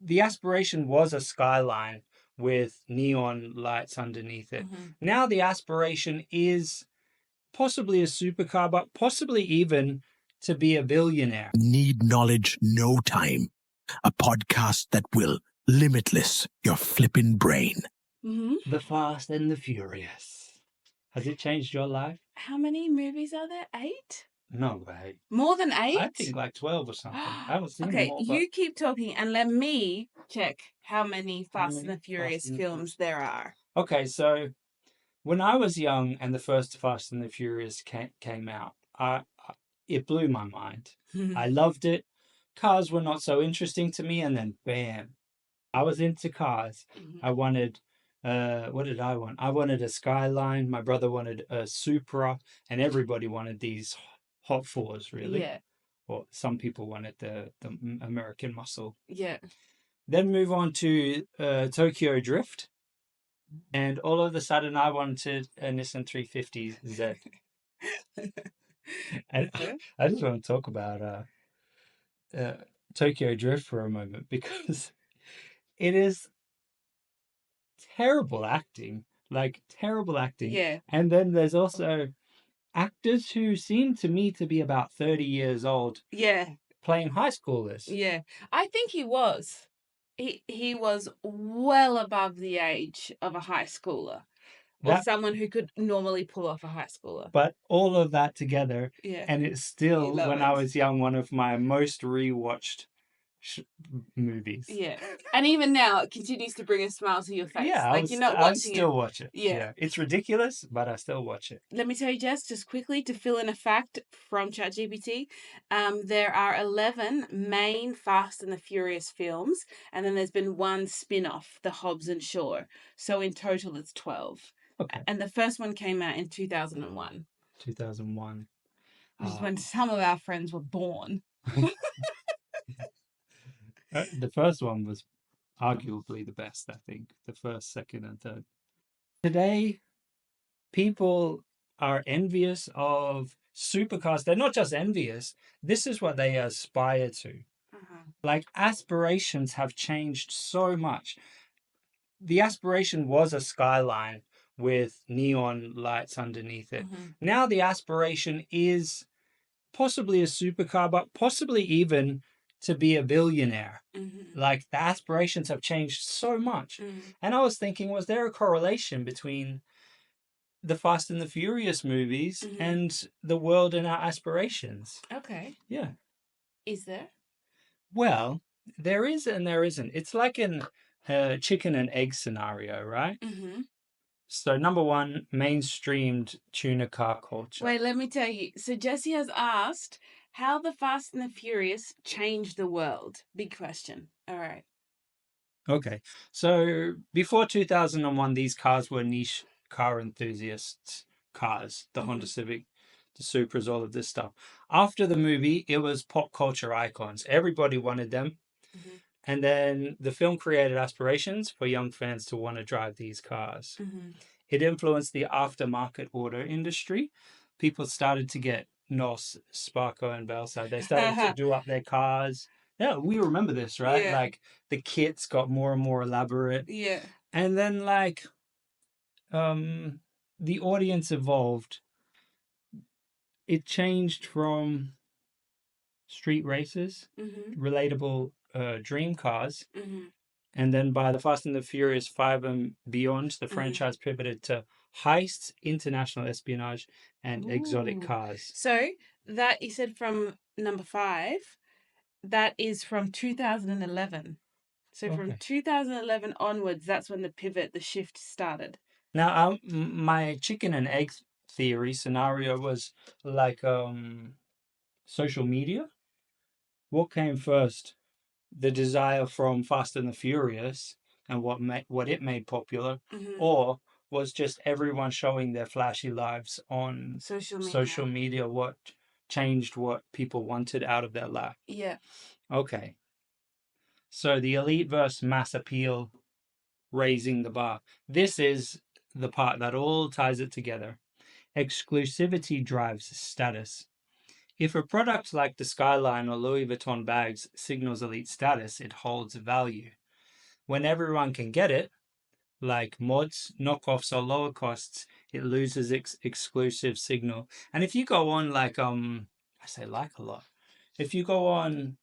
the aspiration was a skyline with neon lights underneath it. Now the aspiration is possibly a supercar, but possibly even to be a billionaire. Need knowledge, no time. A podcast that will limitless your flippin' brain. The Fast and the Furious. Has it changed your life? How many movies are there? 8? No way. More than 8? I think like 12 or something. I haven't seen Okay, them all. you keep talking and let me check how many Fast and many the Furious Fast and the films there are. Okay, so when I was young and the first Fast and the Furious came out, it blew my mind. I loved it. Cars were not so interesting to me, and then bam, I was into cars. I wanted, what did I want? I wanted a Skyline. My brother wanted a Supra, and everybody wanted these Hot Fours, really. Yeah. Or some people wanted the American Muscle. Yeah. Then move on to Tokyo Drift. And all of a sudden, I wanted a Nissan 350Z. And I just want to talk about Tokyo Drift for a moment because it is terrible acting. Like, terrible acting. Yeah. And then there's also actors who seem to me to be about 30 years old. Yeah. Playing high schoolers. Yeah. I think he was. He was well above the age of a high schooler. Or someone who could normally pull off a high schooler. But all of that together, and it's still, when I was young, one of my most rewatched movies. Yeah. And even now, it continues to bring a smile to your face. Yeah, like, you're not watching I still watch it. Yeah. It's ridiculous, but I still watch it. Let me tell you, Jess, just quickly to fill in a fact from ChatGPT, there are 11 main Fast and the Furious films, and then there's been one spin-off, The Hobbs and Shaw. So in total, it's 12. Okay. And the first one came out in 2001. 2001. Which is when some of our friends were born. The first one was arguably the best, I think. The first, second, and third. Today, people are envious of supercars. They're not just envious. This is what they aspire to. Like, aspirations have changed so much. The aspiration was a skyline with neon lights underneath it. Now the aspiration is possibly a supercar, but possibly even to be a billionaire. Like, the aspirations have changed so much. And I was thinking, was there a correlation between the Fast and the Furious movies and the world and our aspirations? Okay. Yeah. Is there? Well, there is and there isn't. It's like an chicken and egg scenario, right? So, number one, mainstreamed tuner car culture. Wait, let me tell you. So Jesse has asked how the Fast and the Furious changed the world. Big question. All right. Okay. So before 2001, these cars were niche car enthusiasts cars. The Honda Civic, the Supras, all of this stuff. After the movie, it was pop culture icons. Everybody wanted them. And then the film created aspirations for young fans to want to drive these cars. It influenced the aftermarket auto industry. People started to get NOS, Sparco, and Belside. They started to do up their cars. Yeah, we remember this, right? Yeah. Like, the kits got more and more elaborate. Yeah. And then, like, the audience evolved. It changed from street races, relatable dream cars. And then by the Fast and the Furious 5 and beyond, the franchise pivoted to heists, international espionage, and exotic cars. So that you said from number 5, that is from 2011. So from 2011 onwards, that's when the pivot, the shift started. Now, my chicken and egg theory scenario was like social media. What came first? The desire from Fast and the Furious and what it made popular, or was just everyone showing their flashy lives on social media what changed what people wanted out of their life? Yeah. Okay. So the elite versus mass appeal, raising the bar. This is the part that all ties it together. Exclusivity drives status. If a product like the Skyline or Louis Vuitton bags signals elite status, it holds value. When everyone can get it, like mods, knockoffs, or lower costs, it loses its exclusive signal. And if you go on I say like a lot. If you go on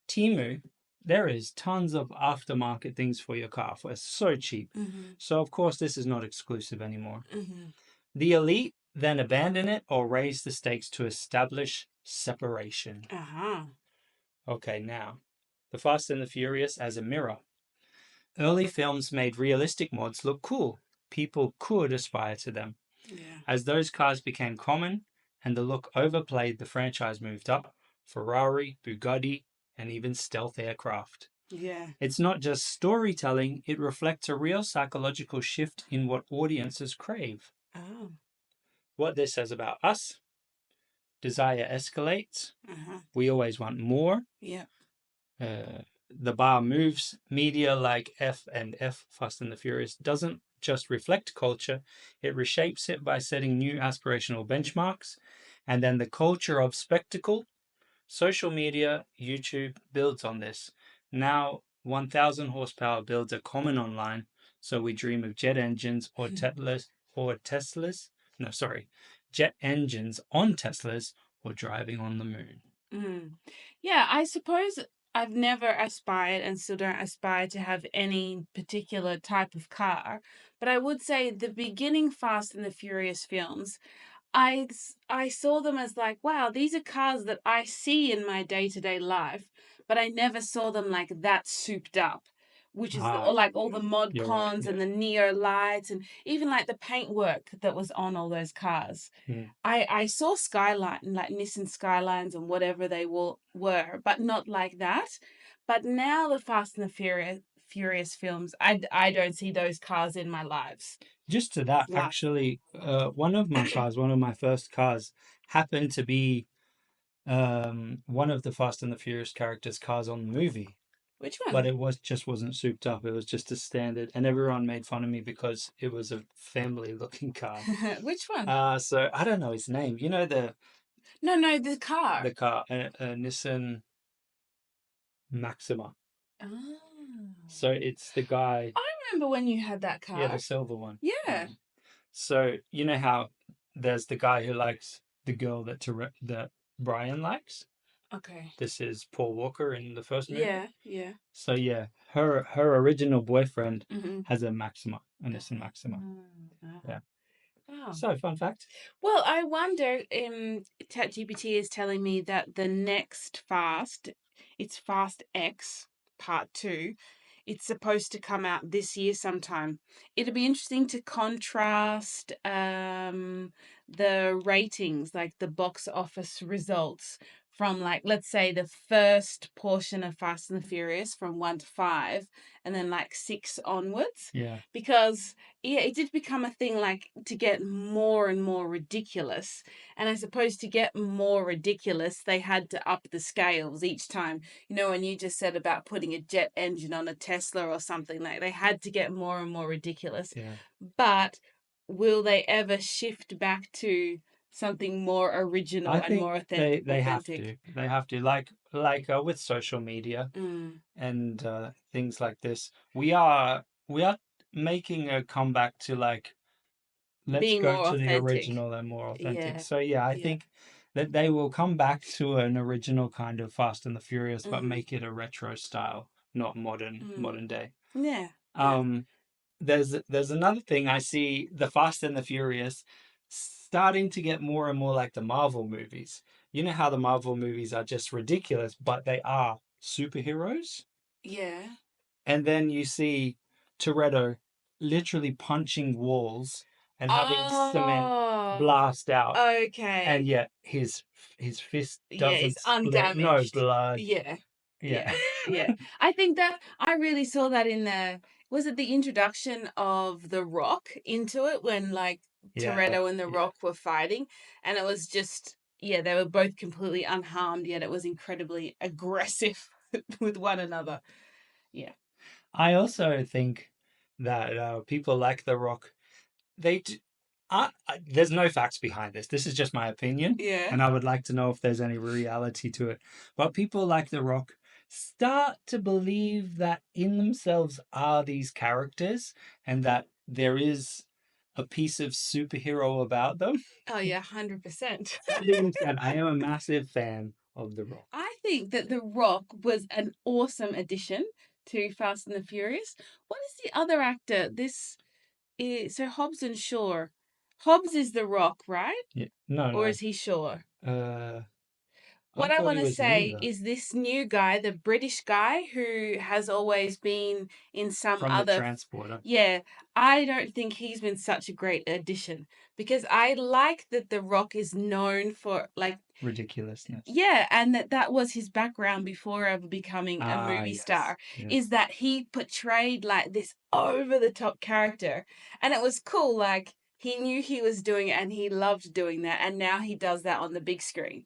Temu, there is tons of aftermarket things for your car for so cheap. Mm-hmm. So of course this is not exclusive anymore. Mm-hmm. The elite then abandon it or raise the stakes to establish separation. Uh-huh. Okay, now, The Fast and the Furious as a mirror. Early films made realistic mods look cool. People could aspire to them. Yeah. As those cars became common and the look overplayed, the franchise moved up. Ferrari, Bugatti, and even stealth aircraft. Yeah. It's not just storytelling, it reflects a real psychological shift in what audiences crave. Oh. What this says about us: desire escalates, Uh-huh. we always want more. Yep. The bar moves. Media like F, Fast and the Furious, doesn't just reflect culture, it reshapes it by setting new aspirational benchmarks. And then the culture of spectacle, social media, YouTube builds on this. Now, 1000 horsepower builds are common online, so we dream of jet engines or Teslas. No, sorry, jet engines on Teslas or driving on the moon. Mm. Yeah, I suppose I've never aspired and still don't aspire to have any particular type of car, but I would say the beginning Fast and the Furious films, I saw them as like, wow, these are cars that I see in my day-to-day life, but I never saw them like that souped up, which is Ah, or like all the mod you're right. cons Yeah. and the neo lights and even like the paintwork that was on all those cars. Mm. I saw Skyline, like Nissan Skylines and whatever they were, but not like that. But now the Fast and the Furious films, I don't see those cars in my lives. Just to that, Life. actually, one of my cars, one of my first cars, happened to be one of the Fast and the Furious characters' cars on the movie. Which But one? it wasn't souped up. It was just a standard, and everyone made fun of me because it was a family-looking car. Which one? So I don't know his name. You know No, the car. the car, Nissan Maxima. Oh. So it's the guy, I remember when you had that yeah, car. the silver one. Yeah. So you know how there's the guy who likes the girl that Brian likes. Okay. This is Paul Walker in the first movie. Yeah, yeah. So yeah, her original boyfriend Mm-hmm. has a Maxima, a Nissan Maxima. Yeah. Wow. So fun fact. Well, I wonder, ChatGPT is telling me that the next Fast, it's Fast X Part 2, it's supposed to come out this year sometime. It'll be interesting to contrast the ratings, like the box office results from like let's say the first portion of Fast and the Furious from 1 to 5 and then like 6 onwards Yeah. because yeah, it did become a thing like to get more and more ridiculous. And I suppose to get more ridiculous, they had to up the scales each time. You know, when you just said about putting a jet engine on a Tesla or something, like they had to get more and more ridiculous. Yeah. But will they ever shift back to something more original I and think more they have authentic? to. They have to. Like with social media Mm. and things like this, we are making a comeback to like let's Being go more to the authentic. original and more authentic. Yeah, So yeah, I yeah. think that they will come back to an original kind of Fast and the Furious, but Mm-hmm. make it a retro style, not Mm. modern day. Yeah, yeah. Um, there's another thing I see: the Fast and the Furious starting to get more and more like the Marvel movies. You know how the Marvel movies are just ridiculous, but they are superheroes. Yeah. And then you see Toretto literally punching walls and having cement Oh, blast out, and okay. yet his fist Yeah, it's doesn't split, no undamaged. blood. Yeah, Yeah. yeah, yeah. I think that I really saw that in was it the introduction of The Rock into it when like Yeah, Toretto and The yeah. Rock were fighting and it was just, yeah, they were both completely unharmed, yet it was incredibly aggressive with one another. Yeah. I also think that people like The Rock, they There's no facts behind this. This is just my opinion, Yeah. and I would like to know if there's any reality to it. But people like The Rock start to believe that in themselves are these characters, and that there is a piece of superhero about them. Oh yeah, 100%. That being said, I am a massive fan of The Rock. I think that The Rock was an awesome addition to Fast and the Furious. What is the other actor? This is so Hobbs and Shaw. Hobbs is The Rock, right? Yeah. No, Or no. is he Shaw? I What I thought want he to was say neither. is this new guy, the British guy who has always been in some From the other. transporter. Yeah, I don't think he's been such a great addition because I like that The Rock is known for, like, Ridiculousness. yeah, and that was his background before ever becoming a Ah, movie yes. star, Yes. is that he portrayed like this over the top character. And it was cool. Like, he knew he was doing it and he loved doing that. And now he does that on the big screen.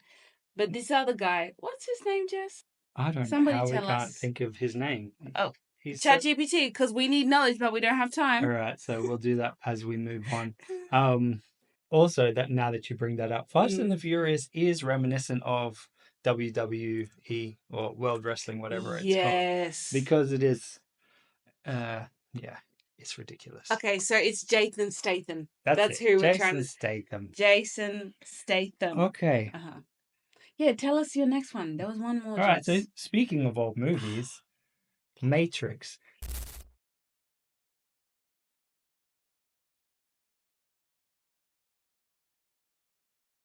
But this other guy, what's his name, Jess? I don't know Somebody how we tell can't us. think of his name. Oh, He's so. ChatGPT, because we need knowledge, but we don't have All time. right, so we'll do that as we move on. Also, that now that you bring that up, Fast and the Furious is reminiscent of WWE or World Wrestling, whatever it's called, Yes. because it is. Yeah, it's ridiculous. Okay, so it's Jason Statham. That's That's it. who we're trying Jason to. Statham. Jason Statham. Okay. Uh-huh. Yeah, tell us your next one. There was one more, All right. So Jess. speaking of old movies, Matrix.